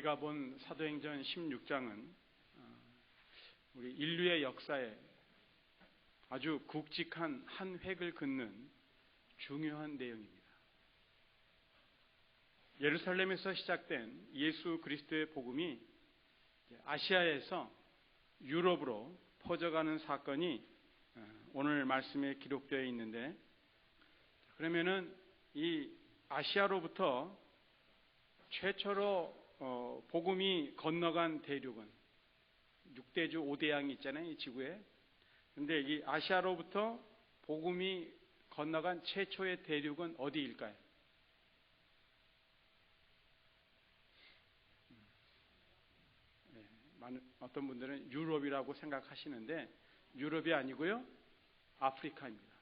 우리가 본 사도행전 16장은 우리 인류의 역사에 아주 굵직한 한 획을 긋는 중요한 내용입니다. 예루살렘에서 시작된 예수 그리스도의 복음이 아시아에서 유럽으로 퍼져가는 사건이 오늘 말씀에 기록되어 있는데, 그러면은 이 아시아로부터 최초로 복음이 건너간 대륙은 6대주 5대양이 있잖아요, 이 지구에. 근데 이 아시아로부터 복음이 건너간 최초의 대륙은 어디일까요? 어떤 분들은 유럽이라고 생각하시는데 유럽이 아니고요, 아프리카입니다.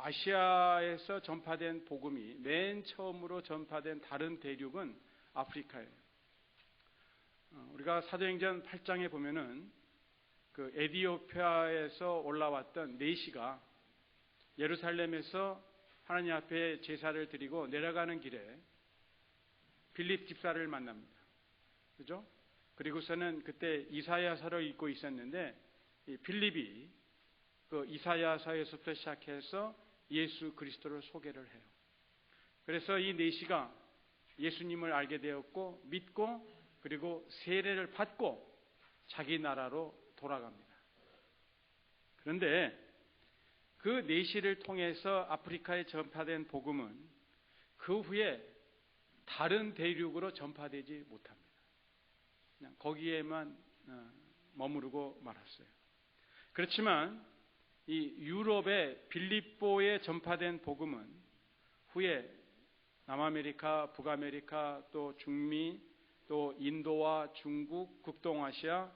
아시아에서 전파된 복음이 맨 처음으로 전파된 다른 대륙은 아프리카예요. 우리가 사도행전 8장에 보면은 그 에디오피아에서 올라왔던 네시가 예루살렘에서 하나님 앞에 제사를 드리고 내려가는 길에 빌립 집사를 만납니다. 그죠? 그리고서는 그때 이사야서를 읽고 있었는데 이 빌립이 그 이사야서에서부터 시작해서 예수 그리스도를 소개를 해요. 그래서 이 네시가 예수님을 알게 되었고 믿고 그리고 세례를 받고 자기 나라로 돌아갑니다. 그런데 그 네시를 통해서 아프리카에 전파된 복음은 그 후에 다른 대륙으로 전파되지 못합니다. 그냥 거기에만 머무르고 말았어요. 그렇지만 이 유럽의 빌립보에 전파된 복음은 후에 남아메리카, 북아메리카, 또 중미, 또 인도와 중국, 북동아시아,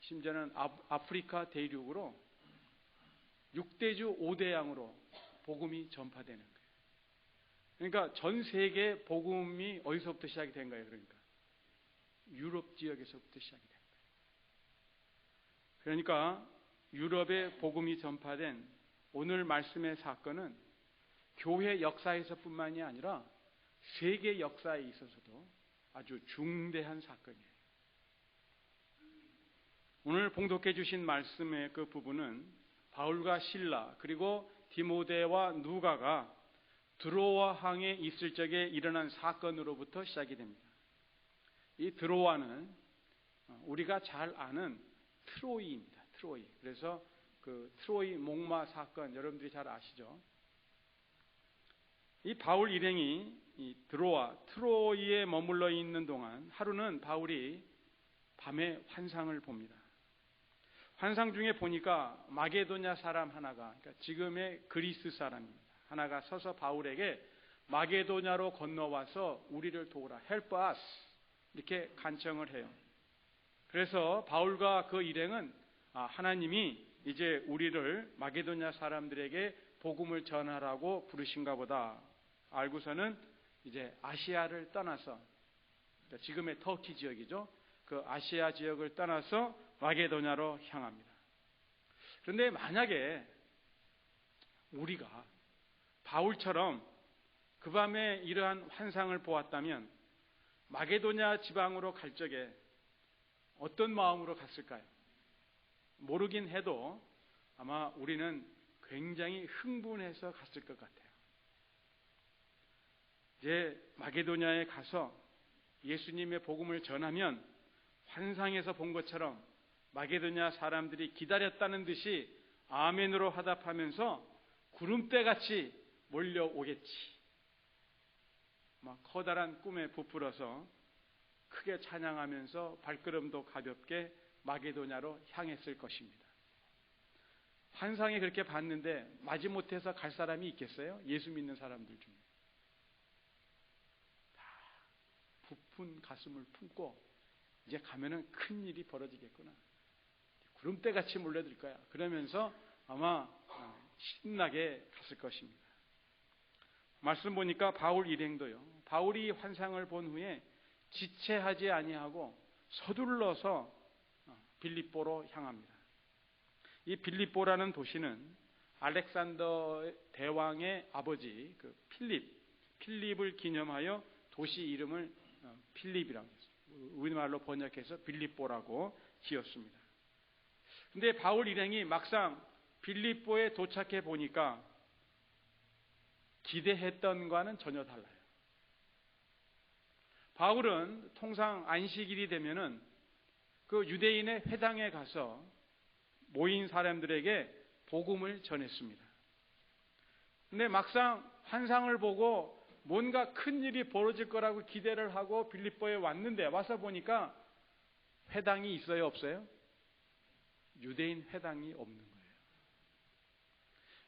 심지어는 아프리카 대륙으로 6대주 5대양으로 복음이 전파되는 거예요. 그러니까 전 세계 복음이 어디서부터 시작이 된 거예요? 그러니까 유럽 지역에서부터 시작이 된 거예요. 그러니까 유럽의 복음이 전파된 오늘 말씀의 사건은 교회 역사에서뿐만이 아니라 세계 역사에 있어서도 아주 중대한 사건이에요. 오늘 봉독해 주신 말씀의 그 부분은 바울과 실라 그리고 디모데와 누가가 드로아 항에 있을 적에 일어난 사건으로부터 시작이 됩니다. 이 드로아는 우리가 잘 아는 트로이입니다. 트로이. 그래서 그 트로이 목마 사건 여러분들이 잘 아시죠? 이 바울 일행이 이 트로이에 머물러 있는 동안 하루는 바울이 밤에 환상을 봅니다. 환상 중에 보니까 마게도냐 사람 하나가, 그러니까 지금의 그리스 사람입니다. 하나가 서서 바울에게 마게도냐로 건너와서 우리를 도우라, help us 이렇게 간청을 해요. 그래서 바울과 그 일행은 하나님이 이제 우리를 마게도냐 사람들에게 복음을 전하라고 부르신가 보다 알고서는 이제 아시아를 떠나서, 그러니까 지금의 터키 지역이죠, 그 아시아 지역을 떠나서 마게도냐로 향합니다. 그런데 만약에 우리가 바울처럼 그 밤에 이러한 환상을 보았다면 마게도냐 지방으로 갈 적에 어떤 마음으로 갔을까요? 모르긴 해도 아마 우리는 굉장히 흥분해서 갔을 것 같아요. 이제 마게도냐에 가서 예수님의 복음을 전하면 환상에서 본 것처럼 마게도냐 사람들이 기다렸다는 듯이 아멘으로 화답하면서 구름대같이 몰려오겠지. 막 커다란 꿈에 부풀어서 크게 찬양하면서 발걸음도 가볍게 마게도냐로 향했을 것입니다. 환상에 그렇게 봤는데 마지못해서 갈 사람이 있겠어요? 예수 믿는 사람들 중에. 다 부푼 가슴을 품고 이제 가면은 큰 일이 벌어지겠구나, 구름대같이 몰려들 거야, 그러면서 아마 신나게 갔을 것입니다. 말씀 보니까 바울 일행도요, 바울이 환상을 본 후에 지체하지 아니하고 서둘러서 빌립보로 향합니다. 이 빌립보라는 도시는 알렉산더 대왕의 아버지 그 필립을 기념하여 도시 이름을 필립이라고 했어요. 우리말로 번역해서 빌립보라고 지었습니다. 근데 바울 일행이 막상 빌립보에 도착해 보니까 기대했던과는 전혀 달라요. 바울은 통상 안식일이 되면은 그 유대인의 회당에 가서 모인 사람들에게 복음을 전했습니다. 근데 막상 환상을 보고 뭔가 큰 일이 벌어질 거라고 기대를 하고 빌립보에 왔는데 와서 보니까 회당이 있어요, 없어요? 유대인 회당이 없는 거예요.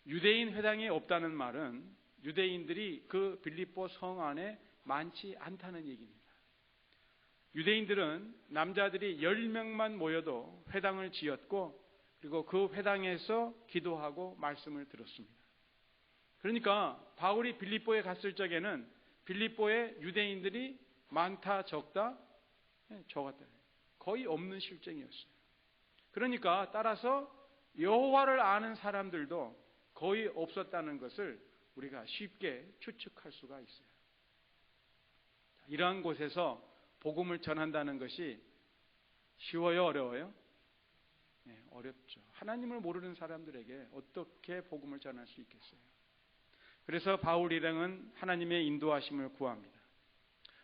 유대인 회당이 없다는 말은 유대인들이 그 빌립보 성 안에 많지 않다는 얘기입니다. 유대인들은 남자들이 10명만 모여도 회당을 지었고 그리고 그 회당에서 기도하고 말씀을 들었습니다. 그러니까 바울이 빌립보에 갔을 적에는 빌립보에 유대인들이 많다 적다? 적었다. 거의 없는 실정이었어요. 그러니까 따라서 여호와를 아는 사람들도 거의 없었다는 것을 우리가 쉽게 추측할 수가 있어요. 이러한 곳에서 복음을 전한다는 것이 쉬워요, 어려워요? 네, 어렵죠. 하나님을 모르는 사람들에게 어떻게 복음을 전할 수 있겠어요? 그래서 바울 일행은 하나님의 인도하심을 구합니다.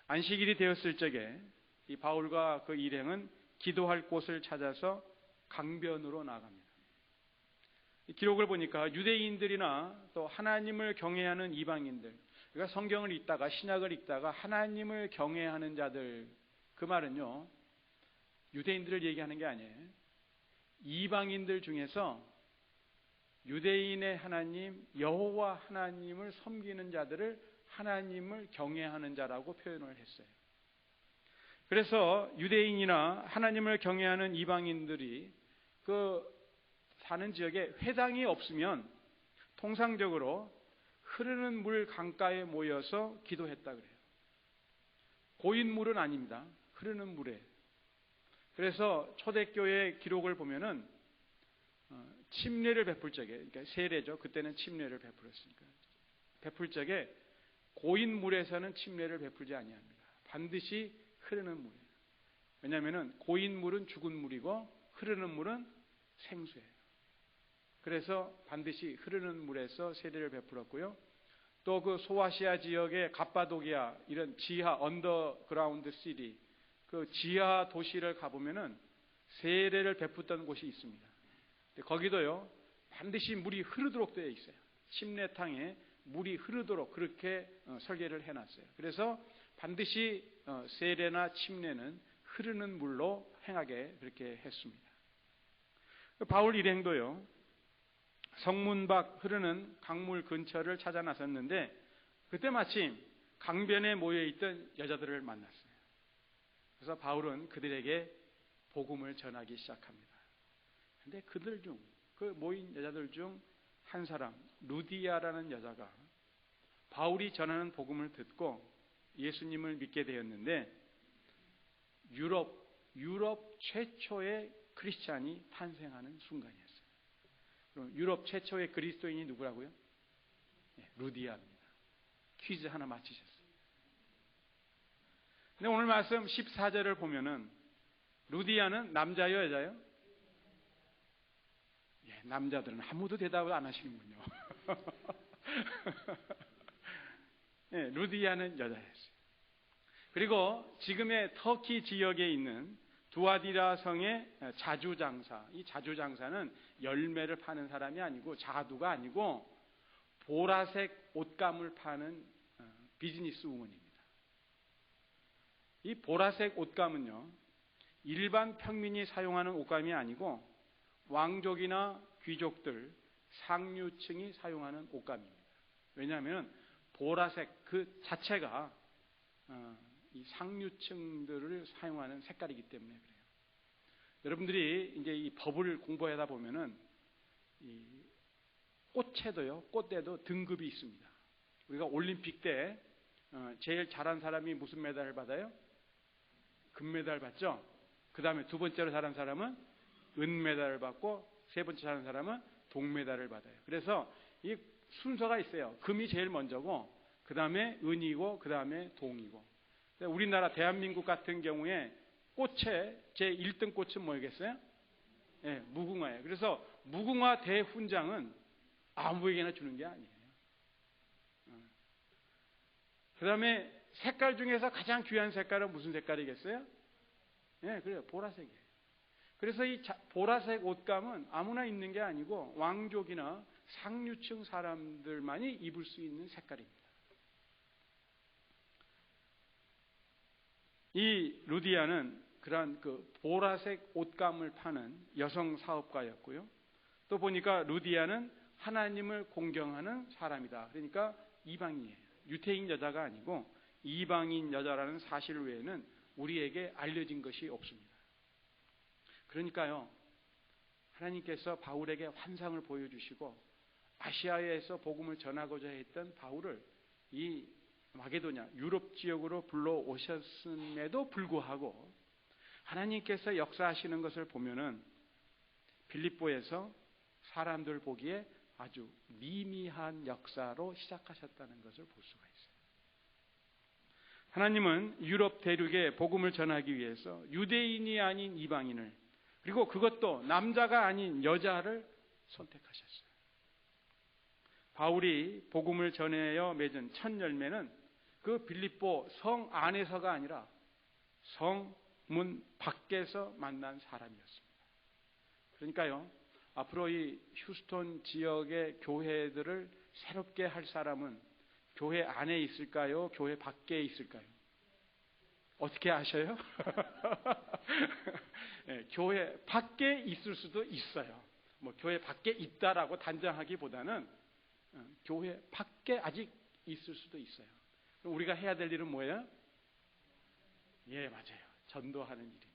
안식일이 되었을 적에 이 바울과 그 일행은 기도할 곳을 찾아서 강변으로 나갑니다. 이 기록을 보니까 유대인들이나 또 하나님을 경외하는 이방인들, 그러니까 성경을 읽다가 신약을 읽다가 하나님을 경외하는 자들, 그 말은요 유대인들을 얘기하는 게 아니에요. 이방인들 중에서 유대인의 하나님 여호와 하나님을 섬기는 자들을 하나님을 경외하는 자라고 표현을 했어요. 그래서 유대인이나 하나님을 경외하는 이방인들이 그 사는 지역에 회당이 없으면 통상적으로 흐르는 물 강가에 모여서 기도했다 그래요. 고인물은 아닙니다. 흐르는 물에. 그래서 초대교회 기록을 보면은 침례를 베풀 적에, 그러니까 세례죠. 그때는 침례를 베풀었으니까. 베풀 적에 고인물에서는 침례를 베풀지 아니합니다. 반드시 흐르는 물이에요. 왜냐하면은 고인물은 죽은 물이고 흐르는 물은 생수예요. 그래서 반드시 흐르는 물에서 세례를 베풀었고요. 또 그 소아시아 지역의 갑바도기아 이런 지하 언더그라운드 시티, 그 지하 도시를 가보면은 세례를 베풀던 곳이 있습니다. 거기도요 반드시 물이 흐르도록 되어 있어요. 침례탕에 물이 흐르도록 그렇게 설계를 해놨어요. 그래서 반드시 세례나 침례는 흐르는 물로 행하게 그렇게 했습니다. 바울 일행도요 성문 밖 흐르는 강물 근처를 찾아 나섰는데 그때 마침 강변에 모여있던 여자들을 만났어요. 그래서 바울은 그들에게 복음을 전하기 시작합니다. 근데 그들 중, 그 모인 여자들 중 한 사람, 루디아라는 여자가 바울이 전하는 복음을 듣고 예수님을 믿게 되었는데 유럽 최초의 크리스찬이 탄생하는 순간이었어요. 그럼 유럽 최초의 그리스도인이 누구라고요? 네, 루디아입니다. 퀴즈 하나 맞히셨어요. 근데 오늘 말씀 14절을 보면은 루디아는 남자요, 여자요? 예, 남자들은 아무도 대답을 안 하시는군요. 예, 루디아는 여자였어요. 그리고 지금의 터키 지역에 있는 두아디라 성의 자주장사, 이 자주장사는 열매를 파는 사람이 아니고 자두가 아니고 보라색 옷감을 파는 비즈니스 우먼입니다. 이 보라색 옷감은요 일반 평민이 사용하는 옷감이 아니고 왕족이나 귀족들, 상류층이 사용하는 옷감입니다. 왜냐하면 보라색 그 자체가 이 상류층들을 사용하는 색깔이기 때문에 그래요. 여러분들이 이제 이 법을 공부하다 보면은 이 꽃에도 등급이 있습니다. 우리가 올림픽 때 제일 잘한 사람이 무슨 메달을 받아요? 금메달 받죠. 그 다음에 두 번째로 잘한 사람은 은메달을 받고 세 번째 잘한 사람은 동메달을 받아요. 그래서 이 순서가 있어요. 금이 제일 먼저고 그 다음에 은이고 그 다음에 동이고. 우리나라 대한민국 같은 경우에 꽃의 제 1등 꽃은 뭐겠어요? 예, 무궁화예요. 그래서 무궁화 대훈장은 아무에게나 주는 게 아니에요. 그 다음에 색깔 중에서 가장 귀한 색깔은 무슨 색깔이겠어요? 예, 그래요. 보라색이에요. 그래서 이 보라색 옷감은 아무나 입는 게 아니고 왕족이나 상류층 사람들만이 입을 수 있는 색깔입니다. 이 루디아는 그러한 그 보라색 옷감을 파는 여성 사업가였고요. 또 보니까 루디아는 하나님을 공경하는 사람이다. 그러니까 이방인이에요. 유태인 여자가 아니고 이방인 여자라는 사실 외에는 우리에게 알려진 것이 없습니다. 그러니까요, 하나님께서 바울에게 환상을 보여주시고 아시아에서 복음을 전하고자 했던 바울을 이 마게도냐 유럽 지역으로 불러오셨음에도 불구하고 하나님께서 역사하시는 것을 보면은 빌립보에서 사람들 보기에 아주 미미한 역사로 시작하셨다는 것을 볼 수가 있어요. 하나님은 유럽 대륙에 복음을 전하기 위해서 유대인이 아닌 이방인을, 그리고 그것도 남자가 아닌 여자를 선택하셨어요. 바울이 복음을 전하여 맺은 첫 열매는 그 빌립보 성 안에서가 아니라 성문 밖에서 만난 사람이었습니다. 그러니까요, 앞으로 이 휴스턴 지역의 교회들을 새롭게 할 사람은 교회 안에 있을까요? 교회 밖에 있을까요? 어떻게 아셔요? 네, 교회 밖에 있을 수도 있어요. 뭐 교회 밖에 있다라고 단정하기보다는 교회 밖에 아직 있을 수도 있어요. 우리가 해야 될 일은 뭐예요? 예, 맞아요. 전도하는 일입니다.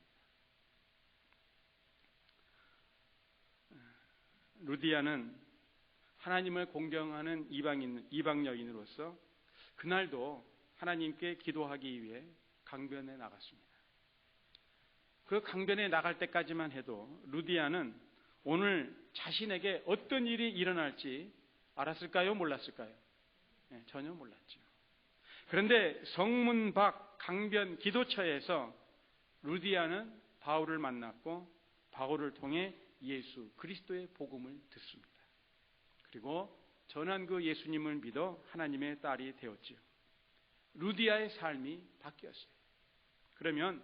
루디아는 하나님을 공경하는 이방 여인으로서 그날도 하나님께 기도하기 위해 강변에 나갔습니다. 그 강변에 나갈 때까지만 해도 루디아는 오늘 자신에게 어떤 일이 일어날지 알았을까요? 몰랐을까요? 네, 전혀 몰랐죠. 그런데 성문 밖 강변 기도처에서 루디아는 바울을 만났고 바울을 통해 예수 그리스도의 복음을 듣습니다. 그리고 전한 그 예수님을 믿어 하나님의 딸이 되었지요. 루디아의 삶이 바뀌었어요. 그러면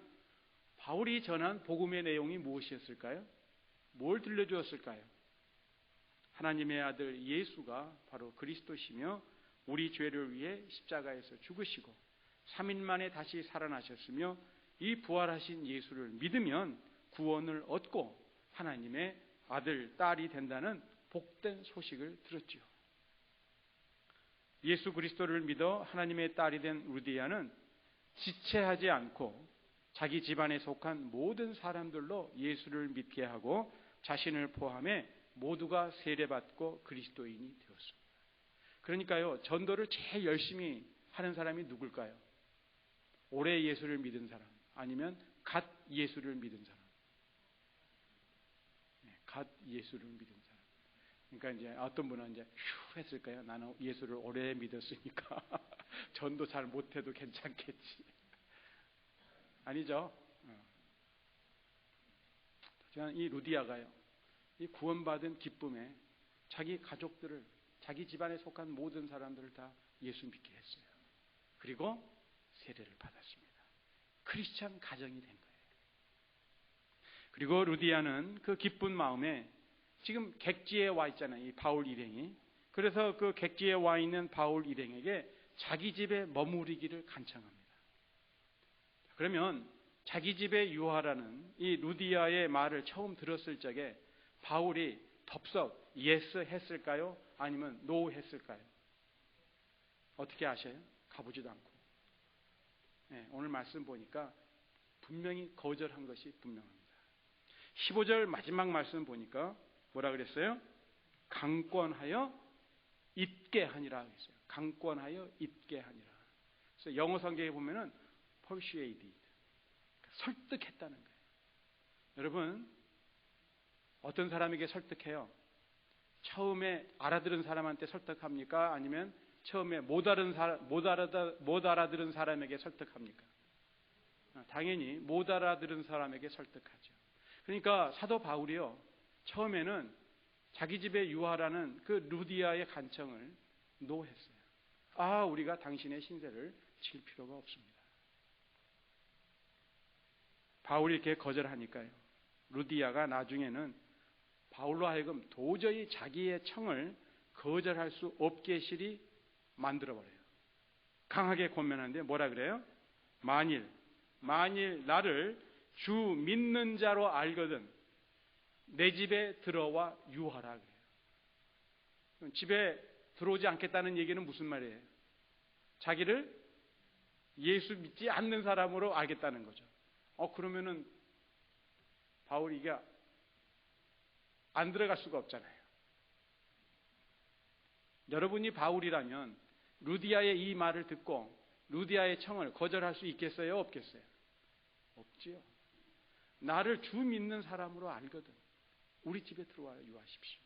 바울이 전한 복음의 내용이 무엇이었을까요? 뭘 들려주었을까요? 하나님의 아들 예수가 바로 그리스도시며 우리 죄를 위해 십자가에서 죽으시고 3일 만에 다시 살아나셨으며 이 부활하신 예수를 믿으면 구원을 얻고 하나님의 아들, 딸이 된다는 복된 소식을 들었지요. 예수 그리스도를 믿어 하나님의 딸이 된 루디아는 지체하지 않고 자기 집안에 속한 모든 사람들로 예수를 믿게 하고 자신을 포함해 모두가 세례받고 그리스도인이 되었습니다. 그러니까요, 전도를 제일 열심히 하는 사람이 누굴까요? 올해 예수를 믿은 사람, 아니면 갓 예수를 믿은 사람. 갓 예수를 믿은 사람. 그러니까 이제 어떤 분은 이제 휴 했을까요? 나는 예수를 오래 믿었으니까 전도 잘 못해도 괜찮겠지. 아니죠. 저는 이 루디아가요, 이 구원받은 기쁨에 자기 가족들을, 자기 집안에 속한 모든 사람들을 다 예수 믿게 했어요. 그리고 세례를 받았습니다. 크리스찬 가정이 된 거예요. 그리고 루디아는 그 기쁜 마음에 지금 객지에 와 있잖아요. 이 바울 일행이. 그래서 그 객지에 와 있는 바울 일행에게 자기 집에 머무르기를 간청합니다. 그러면 자기 집에 유하라는 이 루디아의 말을 처음 들었을 적에 바울이 덥석 예스 했을까요? 아니면 노 했을까요? 어떻게 아셔요? 가보지도 않고. 네, 오늘 말씀 보니까 분명히 거절한 것이 분명합니다. 15절 마지막 말씀 보니까 뭐라 그랬어요? 강권하여 잊게 하니라 그랬어요. 강권하여 잊게 하니라. 그래서 영어 성경에 보면은 persuaded, 설득했다는 거예요. 여러분, 어떤 사람에게 설득해요? 처음에 알아들은 사람한테 설득합니까? 아니면 처음에 못 알아들은 사람에게 설득합니까? 당연히 못 알아들은 사람에게 설득하죠. 그러니까 사도 바울이요, 처음에는 자기 집에 유하라는 그 루디아의 간청을 노했어요. 우리가 당신의 신세를 질 필요가 없습니다. 바울이 이렇게 거절하니까요, 루디아가 나중에는 바울로 하여금 도저히 자기의 청을 거절할 수 없게 실이 만들어버려요. 강하게 권면하는데 뭐라 그래요? 만일 나를 주 믿는 자로 알거든 내 집에 들어와 유하라 그래요. 집에 들어오지 않겠다는 얘기는 무슨 말이에요? 자기를 예수 믿지 않는 사람으로 알겠다는 거죠. 그러면은 바울이 이게 안 들어갈 수가 없잖아요. 여러분이 바울이라면 루디아의 이 말을 듣고 루디아의 청을 거절할 수 있겠어요? 없겠어요? 없지요. 나를 주 믿는 사람으로 알거든 우리 집에 들어와 유하십시오.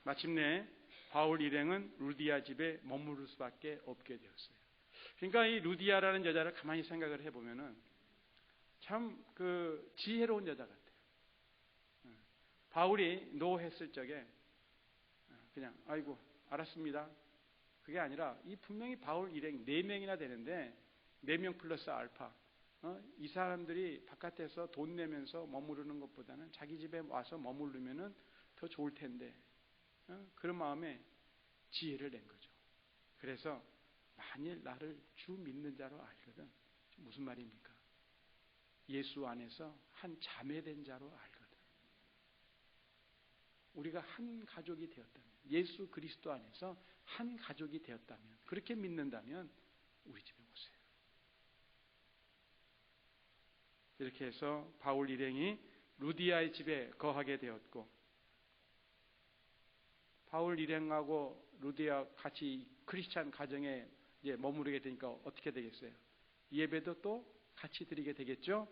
마침내 바울 일행은 루디아 집에 머무를 수밖에 없게 되었어요. 그러니까 이 루디아라는 여자를 가만히 생각을 해보면은 참 지혜로운 여자 같아요. 바울이 노했을 적에 그냥 아이고 알았습니다. 그게 아니라 이 분명히 바울 일행 4명이나 되는데 4명 플러스 알파, 이 사람들이 바깥에서 돈 내면서 머무르는 것보다는 자기 집에 와서 머무르면은 더 좋을 텐데, 그런 마음에 지혜를 낸 거죠. 그래서 만일 나를 주 믿는 자로 알거든, 무슨 말입니까? 예수 안에서 한 자매된 자로 알거든. 우리가 한 가족이 되었다면, 예수 그리스도 안에서 한 가족이 되었다면, 그렇게 믿는다면 우리 집에 오세요. 이렇게 해서 바울 일행이 루디아의 집에 거하게 되었고, 바울 일행하고 루디아 같이 크리스찬 가정에 이제 머무르게 되니까 어떻게 되겠어요? 예배도 또 같이 드리게 되겠죠?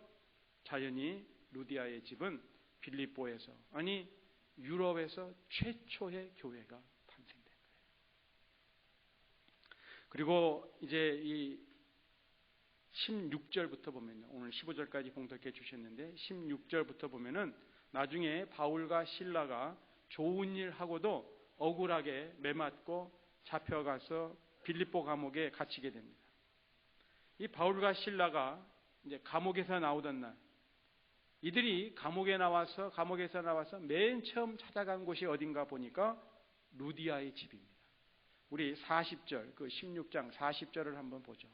자연히 루디아의 집은 빌립보에서, 아니 유럽에서 최초의 교회가 탄생된 거예요. 그리고 이제 이 16절부터 보면요, 오늘 15절까지 봉독해 주셨는데 16절부터 보면은 나중에 바울과 실라가 좋은 일 하고도 억울하게 매맞고 잡혀가서 빌립보 감옥에 갇히게 됩니다. 이 바울과 실라가 이제 감옥에서 나오던 날, 이들이 감옥에서 나와서 맨 처음 찾아간 곳이 어딘가 보니까 루디아의 집입니다. 우리 40절, 16장 40절을 한번 보죠.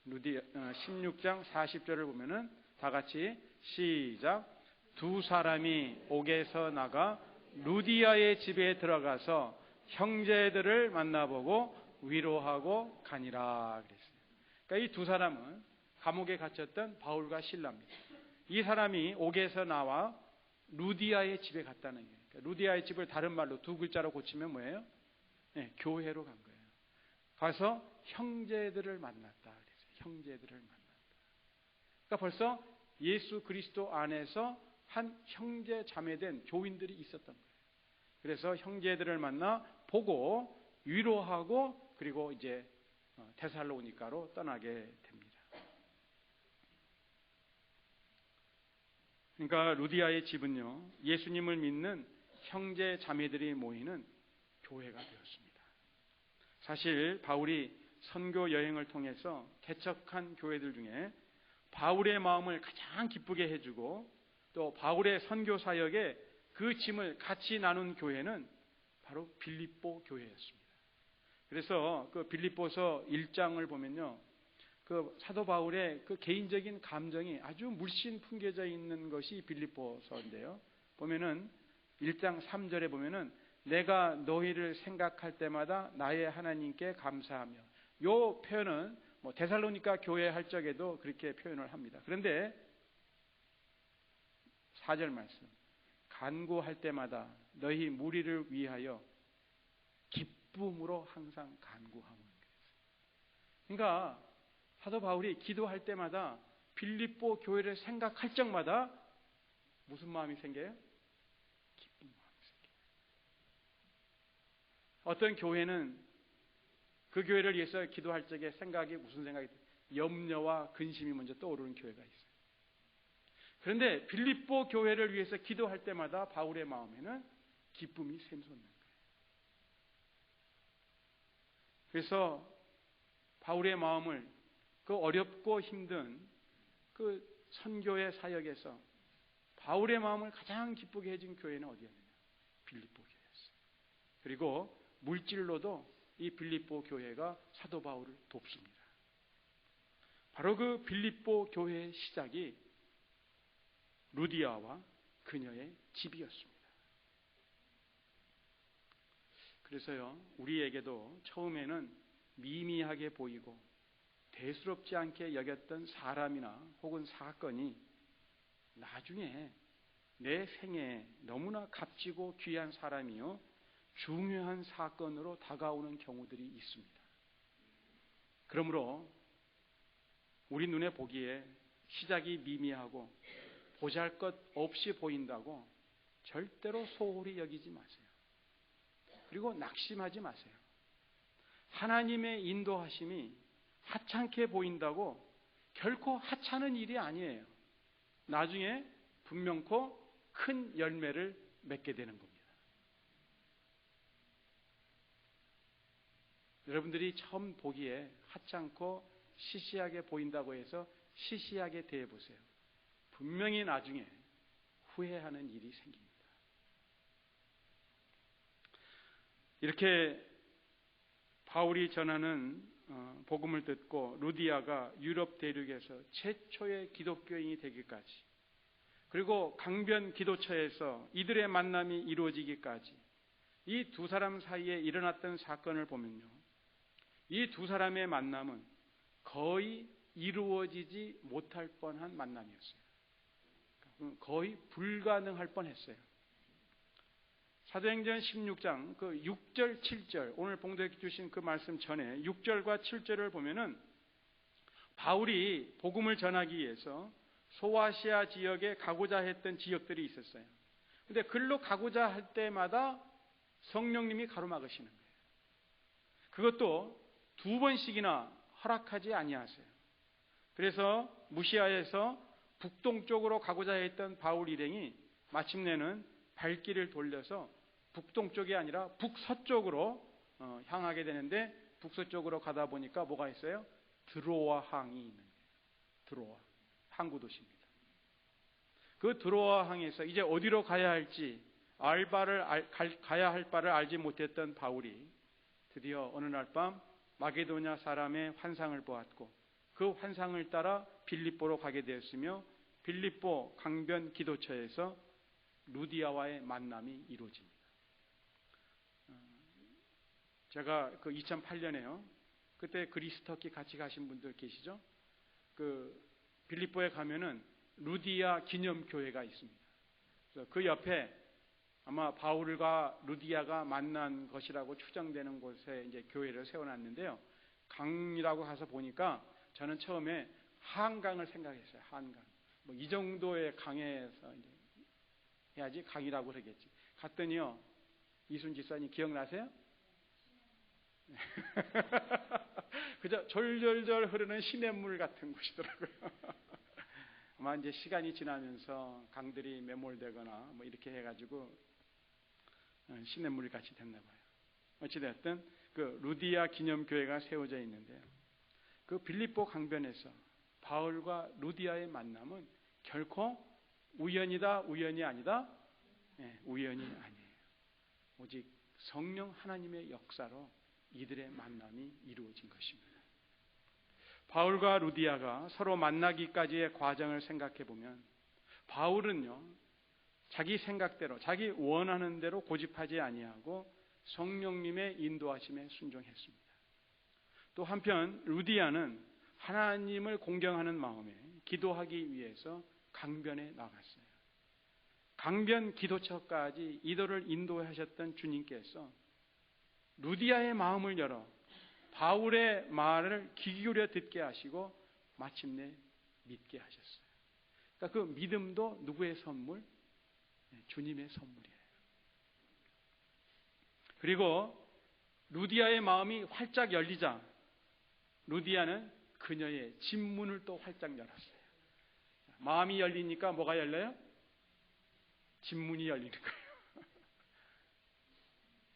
16장 40절을 보면은 다 같이 시작. 두 사람이 옥에서 나가 루디아의 집에 들어가서 형제들을 만나보고 위로하고 가니라 그랬어요. 그러니까 이 두 사람은 감옥에 갇혔던 바울과 실라입니다. 이 사람이 옥에서 나와 루디아의 집에 갔다는 거예요. 그러니까 루디아의 집을 다른 말로 두 글자로 고치면 뭐예요? 네, 교회로 간 거예요. 가서 형제들을 만났다 그랬어요. 형제들을 만났다. 그러니까 벌써 예수 그리스도 안에서 한 형제 자매된 교인들이 있었던 거예요. 그래서 형제들을 만나 보고 위로하고 그리고 이제 데살로니가로 떠나게 됩니다. 그러니까 루디아의 집은요, 예수님을 믿는 형제 자매들이 모이는 교회가 되었습니다. 사실 바울이 선교 여행을 통해서 개척한 교회들 중에 바울의 마음을 가장 기쁘게 해주고 또 바울의 선교 사역에 그 짐을 같이 나눈 교회는 바로 빌립보 교회였습니다. 그래서 그 빌립보서 1장을 보면요, 그 사도 바울의 그 개인적인 감정이 아주 물씬 풍겨져 있는 것이 빌립보서인데요. 보면은 1장 3절에 보면은 내가 너희를 생각할 때마다 나의 하나님께 감사하며, 요 표현은 뭐 데살로니가 교회 할 적에도 그렇게 표현을 합니다. 그런데 4절 말씀, 간구할 때마다 너희 무리를 위하여 기쁨으로 항상 간구하며. 그러니까 사도 바울이 기도할 때마다 빌립보 교회를 생각할 적마다 무슨 마음이 생겨요? 기쁜 마음이 생겨요. 어떤 교회는 그 교회를 위해서 기도할 적에 생각이 무슨 생각이 염려와 근심이 먼저 떠오르는 교회가 있어요. 그런데 빌립보 교회를 위해서 기도할 때마다 바울의 마음에는 기쁨이 샘솟는 거예요. 그래서 바울의 마음을 그 어렵고 힘든 그 선교의 사역에서 바울의 마음을 가장 기쁘게 해준 교회는 어디였느냐? 빌립보 교회였어요. 그리고 물질로도 이 빌립보 교회가 사도 바울을 돕습니다. 바로 그 빌립보 교회의 시작이 루디아와 그녀의 집이었습니다. 그래서요, 우리에게도 처음에는 미미하게 보이고 대수롭지 않게 여겼던 사람이나 혹은 사건이 나중에 내 생에 너무나 값지고 귀한 사람이요 중요한 사건으로 다가오는 경우들이 있습니다. 그러므로 우리 눈에 보기에 시작이 미미하고 보잘것 없이 보인다고 절대로 소홀히 여기지 마세요. 그리고 낙심하지 마세요. 하나님의 인도하심이 하찮게 보인다고 결코 하찮은 일이 아니에요. 나중에 분명코 큰 열매를 맺게 되는 겁니다. 여러분들이 처음 보기에 하찮고 시시하게 보인다고 해서 시시하게 대해보세요. 분명히 나중에 후회하는 일이 생깁니다. 이렇게 바울이 전하는 복음을 듣고 루디아가 유럽 대륙에서 최초의 기독교인이 되기까지, 그리고 강변 기도처에서 이들의 만남이 이루어지기까지 이 두 사람 사이에 일어났던 사건을 보면요, 이 두 사람의 만남은 거의 이루어지지 못할 뻔한 만남이었어요. 거의 불가능할 뻔했어요. 사도행전 16장 그 6절 7절, 오늘 봉독해 주신 그 말씀 전에 6절과 7절을 보면은 바울이 복음을 전하기 위해서 소아시아 지역에 가고자 했던 지역들이 있었어요. 그런데 글로 가고자 할 때마다 성령님이 가로막으시는 거예요. 그것도 2번씩이나 허락하지 아니하세요. 그래서 무시하에서 북동쪽으로 가고자 했던 바울 일행이 마침내는 발길을 돌려서 북동쪽이 아니라 북서쪽으로 향하게 되는데, 북서쪽으로 가다 보니까 뭐가 있어요? 드로아 항이 있는 거예요. 드로아 항구 도시입니다. 그 드로아 항에서 이제 어디로 가야 할지 가야 할 바를 알지 못했던 바울이 드디어 어느 날 밤 마게도냐 사람의 환상을 보았고 그 환상을 따라 빌립보로 가게 되었으며, 빌립보 강변 기도처에서 루디아와의 만남이 이루어집니다. 제가 그 2008년에요. 그때 그리스 터키 같이 가신 분들 계시죠? 그 빌립보에 가면은 루디아 기념교회가 있습니다. 그래서 그 옆에 아마 바울과 루디아가 만난 것이라고 추정되는 곳에 이제 교회를 세워놨는데요. 강이라고 가서 보니까 저는 처음에 한강을 생각했어요. 한강. 뭐 이 정도의 강에서 이제 해야지 강이라고 그러겠지. 갔더니요, 이순 집사님 기억나세요? 그저 졸졸졸 흐르는 시냇물 같은 곳이더라고요. 아마 이제 시간이 지나면서 강들이 매몰되거나 뭐 이렇게 해가지고 시냇물 같이 됐나 봐요. 어찌됐든 그 루디아 기념교회가 세워져 있는데요, 그 빌립보 강변에서 바울과 루디아의 만남은 결코 우연이 아니다. 네, 우연이 아니에요. 오직 성령 하나님의 역사로 이들의 만남이 이루어진 것입니다. 바울과 루디아가 서로 만나기까지의 과정을 생각해 보면 바울은요, 자기 생각대로 자기 원하는 대로 고집하지 아니하고 성령님의 인도하심에 순종했습니다. 또 한편 루디아는 하나님을 공경하는 마음에 기도하기 위해서 강변에 나갔어요. 강변 기도처까지 이들을 인도하셨던 주님께서 루디아의 마음을 열어 바울의 말을 귀 기울여 듣게 하시고 마침내 믿게 하셨어요. 그러니까 그 믿음도 누구의 선물? 주님의 선물이에요. 그리고 루디아의 마음이 활짝 열리자 루디아는 그녀의 집문을 또 활짝 열었어요. 마음이 열리니까 뭐가 열려요? 집문이 열리는 거예요.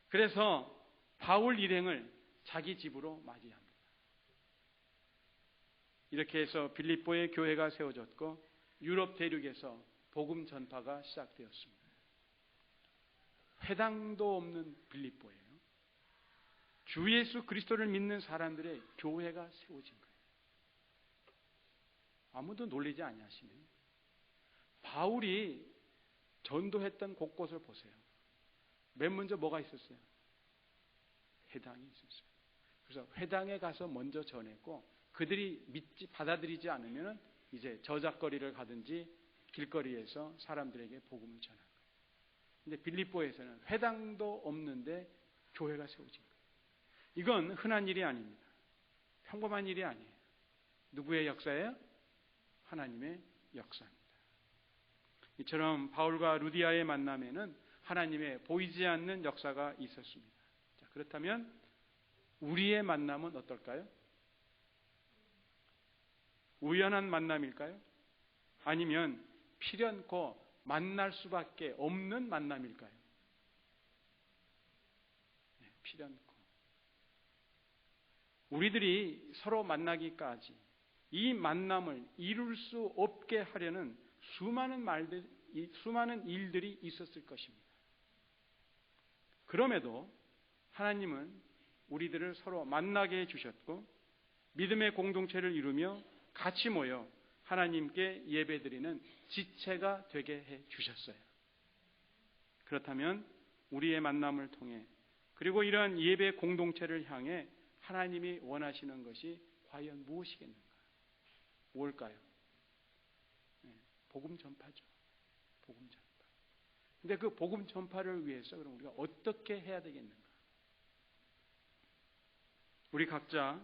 그래서 바울 일행을 자기 집으로 맞이합니다. 이렇게 해서 빌립보의 교회가 세워졌고 유럽 대륙에서 복음 전파가 시작되었습니다. 회당도 없는 빌립보예요. 주 예수 그리스도를 믿는 사람들의 교회가 세워진 거예요. 아무도 놀리지 아니하시네요. 바울이 전도했던 곳곳을 보세요. 맨 먼저 뭐가 있었어요? 회당이 있었어요. 그래서 회당에 가서 먼저 전했고 그들이 받아들이지 않으면 이제 저작거리를 가든지 길거리에서 사람들에게 복음을 전한 거예요. 근데 빌립보에서는 회당도 없는데 교회가 세워진 거예요. 이건 흔한 일이 아닙니다. 평범한 일이 아니에요. 누구의 역사예요? 하나님의 역사입니다. 이처럼 바울과 루디아의 만남에는 하나님의 보이지 않는 역사가 있었습니다. 자, 그렇다면 우리의 만남은 어떨까요? 우연한 만남일까요? 아니면 필연코 만날 수밖에 없는 만남일까요? 네, 필연코. 우리들이 서로 만나기까지 이 만남을 이룰 수 없게 하려는 수많은 일들이 있었을 것입니다. 그럼에도 하나님은 우리들을 서로 만나게 해주셨고 믿음의 공동체를 이루며 같이 모여 하나님께 예배드리는 지체가 되게 해주셨어요. 그렇다면 우리의 만남을 통해 그리고 이러한 예배 공동체를 향해 하나님이 원하시는 것이 과연 무엇이겠는가? 뭘까요? 네, 복음 전파죠. 복음 전파. 근데 그 복음 전파를 위해서 그럼 우리가 어떻게 해야 되겠는가? 우리 각자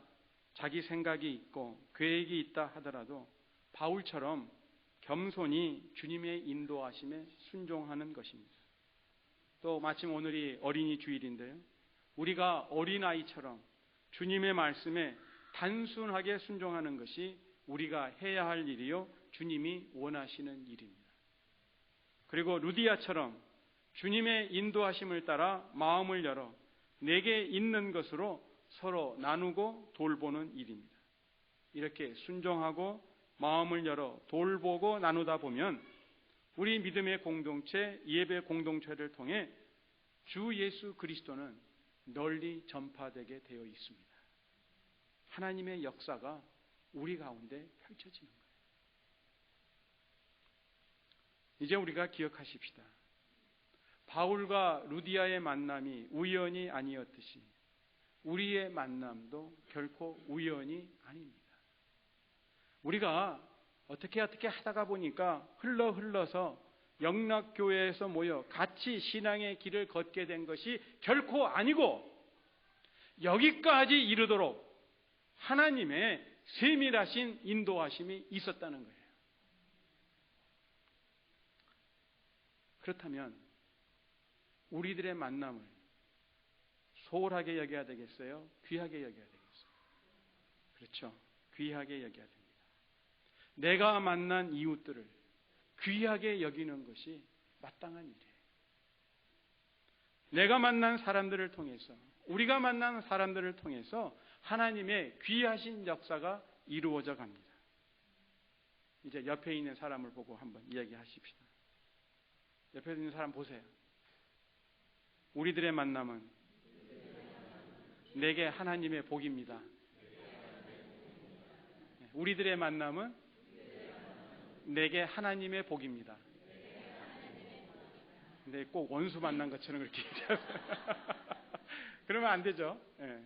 자기 생각이 있고 계획이 있다 하더라도 바울처럼 겸손히 주님의 인도하심에 순종하는 것입니다. 또 마침 오늘이 어린이 주일인데요. 우리가 어린아이처럼 주님의 말씀에 단순하게 순종하는 것이 우리가 해야 할 일이요 주님이 원하시는 일입니다. 그리고 루디아처럼 주님의 인도하심을 따라 마음을 열어 내게 있는 것으로 서로 나누고 돌보는 일입니다. 이렇게 순종하고 마음을 열어 돌보고 나누다 보면 우리 믿음의 공동체, 예배 공동체를 통해 주 예수 그리스도는 널리 전파되게 되어 있습니다. 하나님의 역사가 우리 가운데 펼쳐지는 거예요. 이제 우리가 기억하십시다. 바울과 루디아의 만남이 우연이 아니었듯이 우리의 만남도 결코 우연이 아닙니다. 우리가 어떻게 하다가 보니까 흘러서 영락교회에서 모여 같이 신앙의 길을 걷게 된 것이 결코 아니고 여기까지 이르도록 하나님의 세밀하신 인도하심이 있었다는 거예요. 그렇다면 우리들의 만남을 소홀하게 여겨야 되겠어요? 귀하게 여겨야 되겠어요? 그렇죠. 귀하게 여겨야 됩니다. 내가 만난 이웃들을 귀하게 여기는 것이 마땅한 일이에요. 내가 만난 사람들을 통해서, 우리가 만난 사람들을 통해서 하나님의 귀하신 역사가 이루어져 갑니다. 이제 옆에 있는 사람을 보고 한번 이야기하십시다. 옆에 있는 사람 보세요. 우리들의 만남은 내게 하나님의 복입니다. 우리들의 만남은 내게 하나님의 복입니다. 근데 꼭 원수 만난 것처럼 그렇게 얘기하세요. 그러면 안 되죠. 네.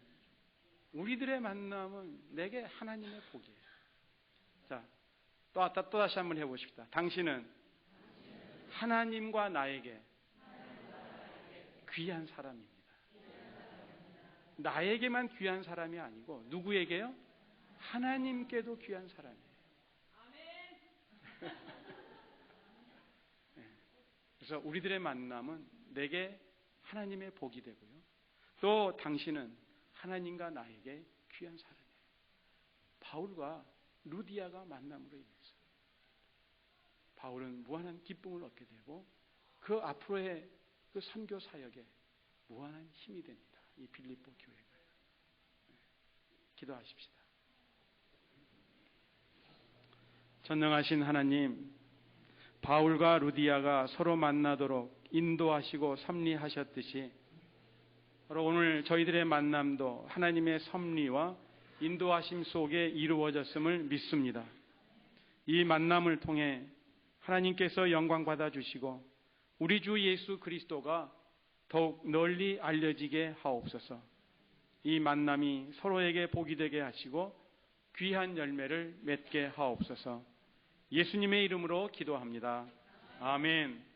우리들의 만남은 내게 하나님의 복이에요. 자, 또 다시 한번 해보십시다. 당신은 하나님과 나에게 귀한 사람입니다. 나에게만 귀한 사람이 아니고 누구에게요? 하나님께도 귀한 사람이에요. 네. 그래서 우리들의 만남은 내게 하나님의 복이 되고요. 또 당신은 하나님과 나에게 귀한 사람이에요. 바울과 루디아가 만남으로 인해서 바울은 무한한 기쁨을 얻게 되고 그 앞으로의 그 선교 사역에 무한한 힘이 됩니다. 이 빌립보 교회가. 기도하십시다. 전능하신 하나님, 바울과 루디아가 서로 만나도록 인도하시고 섭리하셨듯이 바로 오늘 저희들의 만남도 하나님의 섭리와 인도하심 속에 이루어졌음을 믿습니다. 이 만남을 통해 하나님께서 영광 받아주시고 우리 주 예수 그리스도가 더욱 널리 알려지게 하옵소서. 이 만남이 서로에게 복이 되게 하시고 귀한 열매를 맺게 하옵소서. 예수님의 이름으로 기도합니다. 아멘.